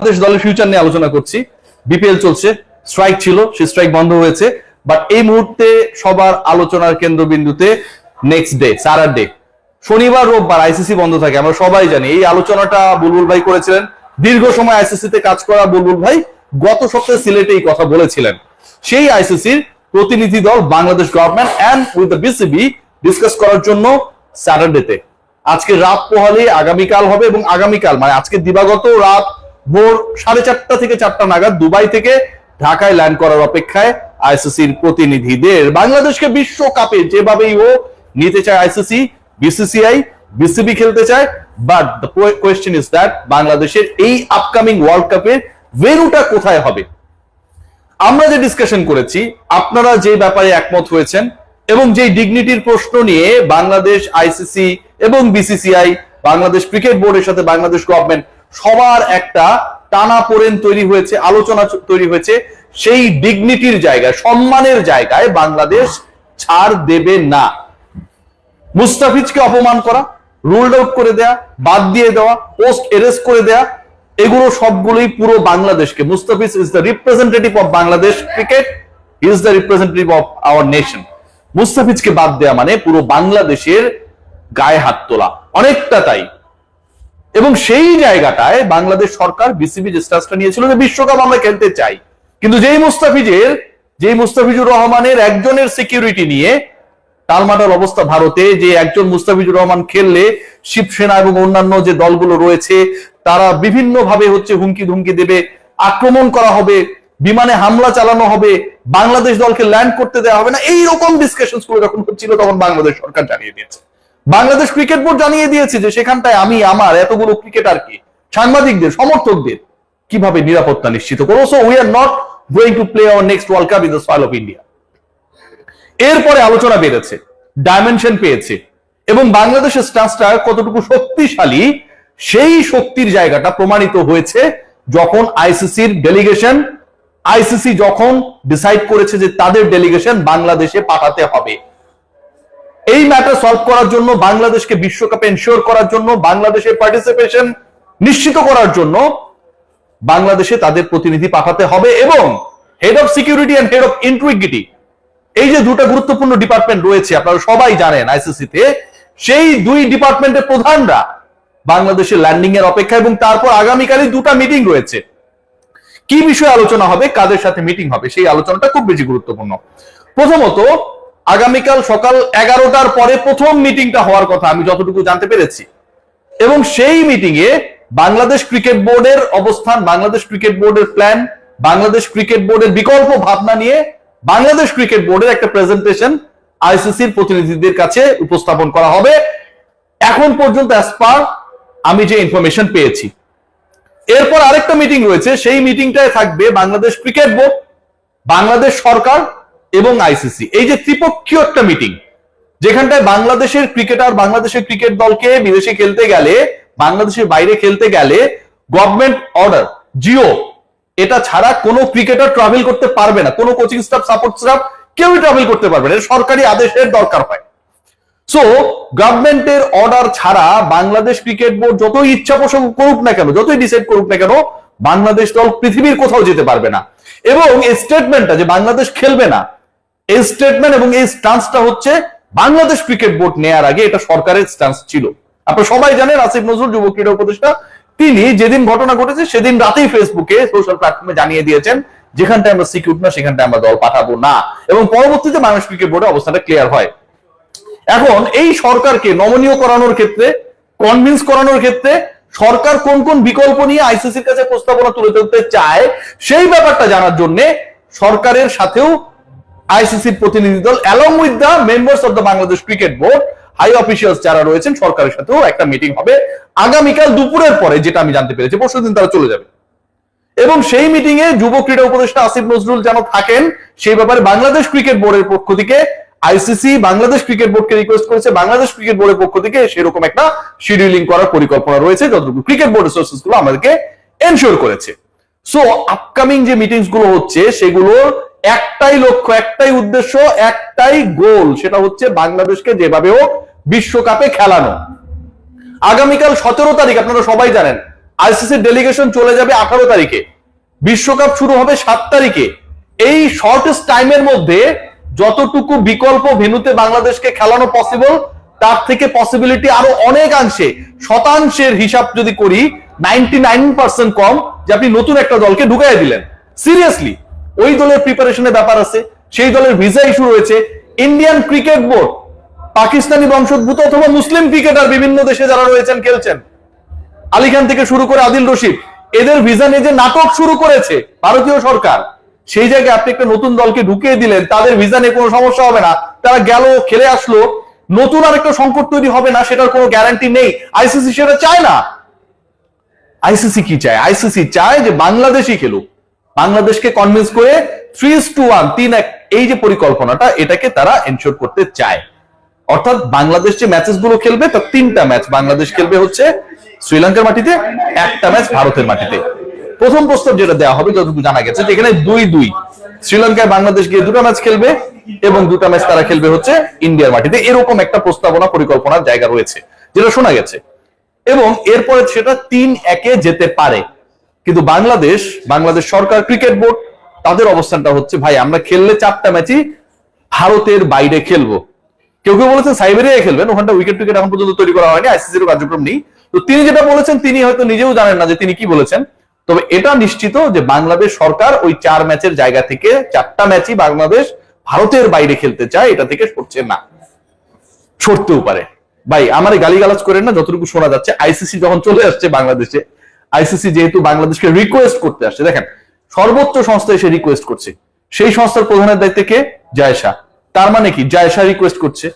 বাংলাদেশ দলের ফিউচার নিয়ে আলোচনা করছি। বিপিএল চলছে, স্ট্রাইক ছিল, সেই স্ট্রাইক বন্ধ হয়েছে, বাট এই মুহূর্তে সবার আলোচনার কেন্দ্রবিন্দুতে নেক্সট ডে স্যাটারডে, শনিবার রোববার আইসিসি বন্ধ থাকে, আমরা সবাই জানি। এই আলোচনাটা বুলবুল ভাই করেছিলেন। দীর্ঘ সময় আইসিসি তে কাজ করা বুলবুল ভাই গত সপ্তাহে সিলেটে এই কথা বলেছিলেন। সেই আইসিসির প্রতিনিধি দল Bangladesh government and with the BCB discuss করার জন্য স্যাটারডেতে, আজকে রাত পোহালে আগামীকাল হবে, এবং আগামীকাল মানে আজকে দিবাগত রাত ভোর 4:30 থেকে 4টা নাগাদ দুবাই থেকে ঢাকায় ল্যান্ড করার অপেক্ষায় আইসিসির প্রতিনিধিদের। বাংলাদেশকে বিশ্বকাপে যেভাবেই হোক নিতে চায় আইসিসি, বিসিসিআই, বিসিবি খেলতে চায়, but the question is that বাংলাদেশের এই আপকামিং ওয়ার্ল্ড কাপের ভেন্যুটা কোথায় হবে। আমরা যে ডিসকাশন করেছি, আপনারা যে ব্যাপারে একমত হয়েছেন এবং যে ডিগনিটির প্রশ্ন নিয়ে বাংলাদেশ আইসিসি এবং বিসিসিআই, বাংলাদেশ ক্রিকেট বোর্ডের সাথে বাংলাদেশ গভর্নমেন্ট সবার একটা টানাপোড়েন তৈরি হয়েছে, আলোচনা তৈরি হয়েছে, সেই ডিগনিটির জায়গায়, সম্মানের জায়গায় বাংলাদেশ ছাড় দেবে না। মুস্তাফিজকে অপমান করা, রুলড আউট করে দেয়া, বাদ দিয়ে দেওয়া, পোস্ট এরেস্ট করে দেয়া, এগুলো সবগুলোই পুরো বাংলাদেশকে, Mustafiz is the representative of Bangladesh cricket, he is the representative of our nation. মুস্তাফিজকে বাদ দেয়া মানে পুরো বাংলাদেশের গায়ে হাত তোলা, অনেকটা তাই। এবং সেই জায়গাটায় বাংলাদেশ সরকার, বিসিবি যে স্ট্যান্সটা নিয়েছিল যে বিশ্বকাপ আমরা খেলতে চাই, কিন্তু যেই মুস্তাফিজুর রহমানের একজনের সিকিউরিটি নিয়ে টালমাটাল অবস্থা ভারতে, যে একজন মুস্তাফিজুর রহমান খেললে শিবসেনা এবং অন্যান্য যে দলগুলো রয়েছে তারা বিভিন্ন ভাবে হুমকি ধুমকি দেবে, আক্রমণ করা হবে, বিমানে হামলা চালানো হবে, বাংলাদেশ দলকে ল্যান্ড করতে দেওয়া হবে না, এইরকম ডিসকাশন গুলো যখন হচ্ছিল তখন বাংলাদেশ সরকার জানিয়ে দিয়েছে, বাংলাদেশ ক্রিকেট বোর্ড জানিয়ে দিয়েছে যে সেখানটায় আমি আমার এতগুলো ক্রিকেটারকে, সাংবাদিকদের, সমর্থকদের কিভাবে নিরাপত্তা নিশ্চিত করবো। So we are not going to play hour next world cup in the soil of India. এরপরে আলোচনা বেড়েছে, ডাইমেনশন পেয়েছে, এবং বাংলাদেশের স্ট্যান্সটা কতটুকু শক্তিশালী সেই শক্তির জায়গাটা প্রমাণিত হয়েছে যখন আইসিসির ডেলিগেশন, আইসিসি যখন ডিসাইড করেছে যে তাদের ডেলিগেশন বাংলাদেশে পাঠাতে হবে। এই ম্যাটার সলভ করার জন্য, বাংলাদেশকে বিশ্বকাপে এনশিওর করার জন্য, বাংলাদেশের পার্টিসিপেশন নিশ্চিত করার জন্য বাংলাদেশে তাদের প্রতিনিধি পাঠাতে হবে। এবং head of security and head of integrity, এই যে দুটো গুরুত্বপূর্ণ ডিপার্টমেন্ট রয়েছে আপনারা সবাই জানেন আইসিসিতে, সেই দুই ডিপার্টমেন্টের প্রধানরা বাংলাদেশের ল্যান্ডিং এর অপেক্ষা। এবং তারপর আগামীকালই দুটো মিটিং রয়েছে, কি বিষয়ে আলোচনা হবে, কাদের সাথে মিটিং হবে, সেই আলোচনাটা খুব বেশি গুরুত্বপূর্ণ। প্রথমত আগামীকাল সকাল 11টার পরে প্রথম মিটিংটা হওয়ার কথা আমি যতটুকু জানতে পেরেছি, এবং সেই মিটিং এ বাংলাদেশ ক্রিকেট বোর্ডের অবস্থান, বাংলাদেশ ক্রিকেট বোর্ডের প্ল্যান, বাংলাদেশ ক্রিকেট বোর্ডের বিকল্প ভাবনা নিয়ে বাংলাদেশ ক্রিকেট বোর্ডের একটা প্রেজেন্টেশন আইসিসির প্রতিনিধিদের কাছে উপস্থাপন করা হবে, এখন পর্যন্ত অ্যাজ পার আমি যে ইনফরমেশন পেয়েছি। এরপর আরেকটা মিটিং রয়েছে, সেই মিটিংটায় থাকবে বাংলাদেশ ক্রিকেট বোর্ড, বাংলাদেশ সরকার এবং আইসিসি। এই যে ত্রিপক্ষীয় একটা মিটিং, যেখানটায় বাংলাদেশের ক্রিকেটার, বাংলাদেশের ক্রিকেট দলকে বিদেশে খেলতে গেলে, বাংলাদেশের বাইরে খেলতে গেলে গভর্নমেন্ট অর্ডার, জিও, এটা ছাড়া কোনো ক্রিকেটার ট্রাভেল করতে পারবে না, কোনো কোচিং স্টাফ, সাপোর্ট স্টাফ কেউই ট্রাভেল করতে পারবে না, সরকারি আদেশের দরকার হয়। সো গভর্নমেন্টের অর্ডার ছাড়া বাংলাদেশ ক্রিকেট বোর্ড যতই ইচ্ছা পোষণ করুক না কেন, যতই ডিসাইড করুক না কেন, বাংলাদেশ দল পৃথিবীর কোথাও যেতে পারবে না। এবং এই স্টেটমেন্টটা যে বাংলাদেশ খেলবে না, এই স্টেটমেন্ট এবং এই স্ট্যান্সটা হচ্ছে বাংলাদেশ ক্রিকেট বোর্ড নেয়ার আগে এটা সরকারের স্ট্যান্স ছিল। আপনারা সবাই জানেন আসিফ নজরুল যুব ক্রীড়া উপদেষ্টা, তিনি যেদিন ঘটনা ঘটেছে সেদিন রাতেই ফেসবুকে, সোশ্যাল প্ল্যাটফর্মে জানিয়ে দিয়েছেন যেখানটায় আমরা সিকিউর না সেখানটায় আমরা দল পাঠাবো না, এবং পরবর্তীতে বাংলাদেশ ক্রিকেট বোর্ডের অবস্থাটা ক্লিয়ার হয়। এখন এই সরকারকে নমনীয় করানোর ক্ষেত্রে, কনভিন্স করানোর ক্ষেত্রে সরকার কোন কোন বিকল্প নিয়ে আইসিসির কাছে প্রস্তাবনা তুলে ধরতে চায় সেই ব্যাপারটা জানার জন্য সরকারের সাথেও আইসিসির প্রতিনিধি দল along with the members of the Bangladesh cricket board, high officials যারা রয়েছেন সরকারের সাথেও একটা মিটিং হবে আগামীকাল দুপুরের পরে, যেটা আমি জানতে পেরেছি। পরশুদিন তারা চলে যাবে, এবং সেই মিটিং এ যুব ক্রীড়া উপদেষ্টা আসিফ নজরুল যেন থাকেন সেই ব্যাপারে বাংলাদেশ ক্রিকেট বোর্ডের পক্ষ থেকে আইসিসি বাংলাদেশ ক্রিকেট বোর্ডকে রিকোয়েস্ট করেছে, বাংলাদেশ ক্রিকেট বোর্ডের পক্ষ থেকে সেরকম একটা শিডিউলিং করার পরিকল্পনা রয়েছে, যতটুকু ক্রিকেট বোর্ডের সোর্সেস গুলো আমাদেরকে এনশিওর করেছে। সো আপকামিং যে মিটিংস গুলো হচ্ছে সেগুলোর একটাই লক্ষ্য, একটাই উদ্দেশ্য, একটাই গোল, সেটা হচ্ছে বাংলাদেশকে যেভাবে হোক বিশ্বকাপে খেলানো। আগামীকাল 17 তারিখ আপনারা সবাই জানেন আইসিসির ডেলিগেশন চলে যাবে 18 তারিখে, বিশ্বকাপ শুরু হবে 7 তারিখে। এই শর্টেস্ট টাইমের মধ্যে যতটুকু বিকল্প ভেন্যুতে বাংলাদেশকে খেলানো পসিবল, তার থেকে পসিবিলিটি আরো অনেকাংশে, শতাংশের হিসাব যদি করি 99% কম যে আপনি নতুন একটা দলকে ঢুকাই দিলেন। সিরিয়াসলি ওই দলের প্রিপারেশনের ব্যাপার আছে, সেই দলের ভিসা ইস্যু রয়েছে। ইন্ডিয়ান ক্রিকেট বোর্ড, পাকিস্তানি বংশোদ্ভূত অথবা মুসলিম ক্রিকেটার বিভিন্ন দেশে যারা রয়েছেন খেলছেন, আলী খান থেকে শুরু করে আদিল রশিদ, এদের ভিসা নিয়ে যে নাটক শুরু করেছে ভারতীয় সরকার, সেই জায়গায় আপনি একটা নতুন দলকে ঢুকিয়ে দিলেন, তাদের ভিসা নিয়ে কোনো সমস্যা হবে না, তারা গেল খেলে আসলো, নতুন আর একটা সংকট তৈরি হবে না সেটার কোনো গ্যারান্টি নেই। আইসিসি সেটা চায় না। আইসিসি কি চায়? আইসিসি চায় যে বাংলাদেশই খেলুক, বাংলাদেশকে কনভিন্স করে 3:1 3-1 এই যে পরিকল্পনাটা, এটাকে তারা এনশিওর করতে চায়। অর্থাৎ বাংলাদেশ যে ম্যাচেস গুলো খেলবে তার 3টা ম্যাচ বাংলাদেশ খেলবে হচ্ছে শ্রীলঙ্কার মাটিতে, একটা ম্যাচ ভারতের মাটিতে। প্রথম প্রস্তাব যেটা দেওয়া হবে যতটুকু জানা গেছে যেখানে 2-2 শ্রীলঙ্কায় বাংলাদেশ গিয়ে 2টা ম্যাচ খেলবে এবং 2টা ম্যাচ তারা খেলবে হচ্ছে ইন্ডিয়ার মাটিতে, এরকম একটা প্রস্তাবনা পরিকল্পনার জায়গা রয়েছে যেটা শোনা গেছে। এবং এরপরে সেটা 3-1 যেতে পারে। কিন্তু বাংলাদেশ সরকার, ক্রিকেট বোর্ড, তাদের অবস্থানটা হচ্ছে ভাই আমরা খেললে 4টা ম্যাচই ভারতের বাইরে খেলবো। কেউ কেউ বলেছেন সাইবেরিয়ায় খেলবেন, ওখানটা উইকেট টুইকেট এখন পর্যন্ত তৈরি করা হয়নি, আইসিসির কার্যক্রম নেই। তো তিনি যেটা বলেছেন তিনি হয়তো নিজেও জানেন না যে তিনি কি বলেছেন। তবে এটা নিশ্চিত যে বাংলাদেশ সরকার ওই 4 ম্যাচের জায়গা থেকে 4টা ম্যাচই বাংলাদেশ ভারতের বাইরে খেলতে চায়, এটা থেকে সরছে না, সরতেও পারে। ভাই আমার গালিগালাজ করেন না, যতটুকু শোনা যাচ্ছে আইসিসি যখন চলে আসছে বাংলাদেশে, আইসিসি যেহেতু বাংলাদেশকে রিকোয়েস্ট করতে আসছে, দেখেন সর্বোচ্চ সংস্থা এসে রিকোয়েস্ট করছে, সেই সংস্থার প্রধানের দায়িত্বে কে? জায়শা। তার মানে কি জায়শা রিকোয়েস্ট করছে,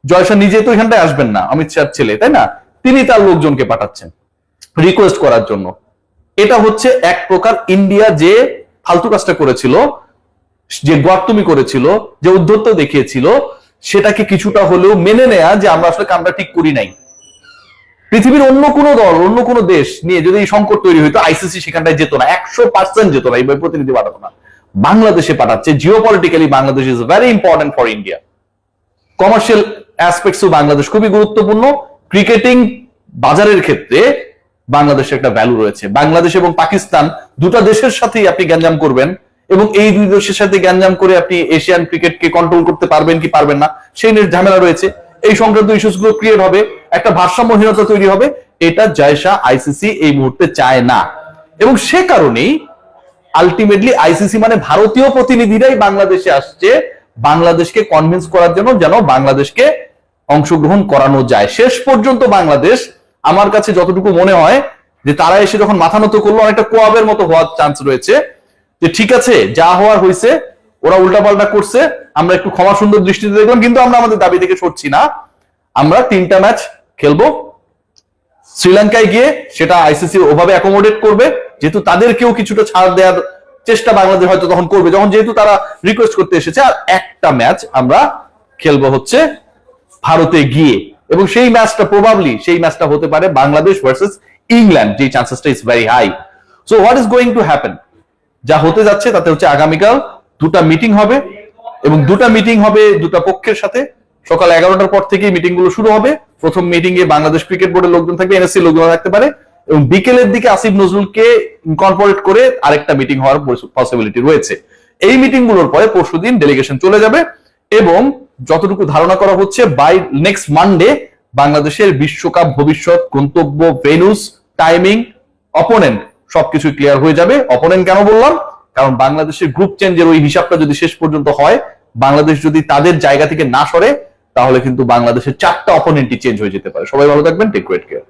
জয়শা নিজে তো এখানটায় আসবেন না, অমিত শাহর ছেলে তাই না, তিনি তার লোকজনকে পাঠাচ্ছেন রিকোয়েস্ট করার জন্য। এটা হচ্ছে এক প্রকার ইন্ডিয়া যে ফালতু কাজটা করেছিল, যে গোয়ার্তুমি করেছিল, যে উদ্ধত্ত দেখিয়েছিল, সেটাকে কিছুটা হলেও মেনে নেয়া যে আমরা আসলে কামটা ঠিক করি নাই। পৃথিবীর অন্য কোনো দল, অন্য কোনো দেশ নিয়ে যদি এই সংকট তৈরি হইতো, আইসিসি সেখানটায় যেত না, 100% যেত না, এই প্রতিনিধি পাঠাতো না, বাংলাদেশে পাঠাচ্ছে। Geopolitically Bangladesh is very important for India, commercial অ্যাসপেক্টসও বাংলাদেশ খুবই গুরুত্বপূর্ণ, ক্রিকেটিং বাজারের ক্ষেত্রে বাংলাদেশের একটা ভ্যালু রয়েছে। বাংলাদেশ এবং পাকিস্তান 2টা দেশের সাথেই আপনি গ্যাঞ্জাম করবেন এবং এই 2 দেশের সাথে গ্যাঞ্জাম করে আপনি এশিয়ান ক্রিকেটকে কন্ট্রোল করতে পারবেন কি পারবেন না সেই নিয়ে ঝামেলা রয়েছে। এই সংক্রান্ত ইস্যুস গুলো ক্রিয়েট হবে, একটা ভারসাম্যহীনতা তৈরি হবে, এটা জায়শা আইসিসি এই মুহূর্তে চায় না। এবং সে কারণেই আলটিমেটলি আইসিসি মানে ভারতীয় প্রতিনিধিরাই বাংলাদেশে আসছে বাংলাদেশকে কনভিন্স করার জন্য, যেন বাংলাদেশকে অংশগ্রহণ করানো যায়। শেষ পর্যন্ত বাংলাদেশ, আমার কাছে যতটুকু মনে হয় যে তারা এসে যখন মাথা নত করলো, অনেকটা কোয়াবের মতো হওয়ার চান্স রয়েছে যে ঠিক আছে যা হওয়ার হয়েছে, ওরা উল্টাপাল্টা করছে, আমরা একটু ক্ষমা সুন্দর দৃষ্টিতে দেখলাম, কিন্তু আমরা আমাদের দাবি থেকে সরছি না, আমরা 3টা ম্যাচ খেলবো শ্রীলঙ্কায় গিয়ে, সেটা আইসিসি ওভাবে অ্যাকোমোডেট করবে, যেহেতু তাদেরকেও কিছুটা ছাড় দেওয়ার চেষ্টা বাংলাদেশ হয়তো তখন করবে, যখন যেহেতু তারা রিকোয়েস্ট করতে এসেছে। আর একটা ম্যাচ আমরা খেলবো হচ্ছে ভারতে গিয়ে, এবং সেই ম্যাচটা প্রবাবলি সেই ম্যাচটা হতে পারে বাংলাদেশ ভার্সেস ইংল্যান্ড, যে চান্সেসটা is very high. So what is going to happen, যা হতে যাচ্ছে তাতে হচ্ছে আগামীকাল 2টা মিটিং হবে, এবং 2টা মিটিং হবে 2টা পক্ষের সাথে। সকাল 11টার পর থেকেই মিটিং গুলো শুরু হবে। প্রথম মিটিং এ বাংলাদেশ ক্রিকেট বোর্ডের লোকজন থাকবে, এনএসসি লোকজন থাকতে পারে, এবং বিকেলের দিকে আসিফ নজরুলকে ইনকর্পোরেট করে আরেকটা মিটিং হওয়ার পসিবিলিটি রয়েছে। এই মিটিং গুলোর পরে পরশুদিন ডেলিগেশন চলে যাবে, এবং যতটুকু ধারণা করা হচ্ছে বাই নেক্সট মানডে বাংলাদেশের বিশ্বকাপ ভবিষ্যৎ, গন্তব্য, ভেন্যুস, টাইমিং, অপোনেন্ট সবকিছু ক্লিয়ার হয়ে যাবে। অপোনেন্ট কেন বললাম? কারণ বাংলাদেশের গ্রুপ চেঞ্জের ওই হিসাবটা যদি শেষ পর্যন্ত হয়, বাংলাদেশ যদি তাদের জায়গা থেকে না সরে, তাহলে কিন্তু বাংলাদেশের 4টা অপোনেন্টই চেঞ্জ হয়ে যেতে পারে। সবাই ভালো থাকবেন, টেক গ্রেট কেয়ার।